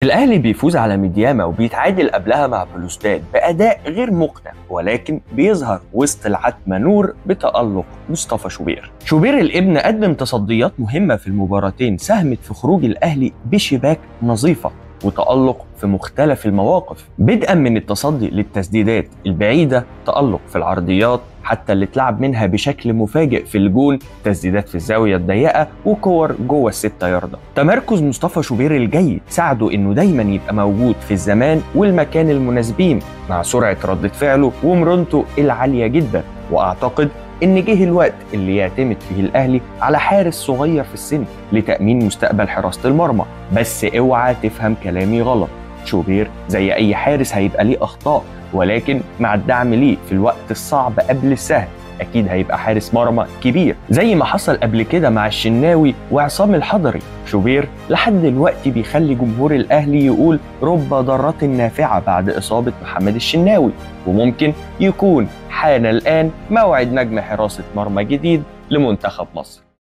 الأهلي بيفوز على ميدياما وبيتعادل قبلها مع بلوزداد بأداء غير مقنع، ولكن بيظهر وسط العتمة نور بتألق مصطفى شوبير. شوبير الابن قدم تصديات مهمة في المباراتين ساهمت في خروج الأهلي بشباك نظيفة وتألق في مختلف المواقف، بدءا من التصدي للتسديدات البعيدة، تألق في العرضيات حتى اللي اتلعب منها بشكل مفاجئ في الجون، تسديدات في الزاوية الضيقة وكور جوه ال6 ياردة. تمركز مصطفى شوبير الجيد ساعده انه دايما يبقى موجود في الزمان والمكان المناسبين مع سرعة ردة فعله ومرونته العالية جدا. واعتقد إن جه الوقت اللي يعتمد فيه الأهلي على حارس صغير في السن لتأمين مستقبل حراسة المرمى، بس اوعى تفهم كلامي غلط. شوبير زي أي حارس هيبقى ليه أخطاء، ولكن مع الدعم ليه في الوقت الصعب قبل السهل أكيد هيبقى حارس مرمى كبير زي ما حصل قبل كده مع الشناوي وعصام الحضري. شوبير لحد دلوقتي بيخلي جمهور الأهلي يقول رب ضارة نافعة بعد إصابة محمد الشناوي، وممكن يكون حان الآن موعد نجم حراسة مرمى جديد لمنتخب مصر.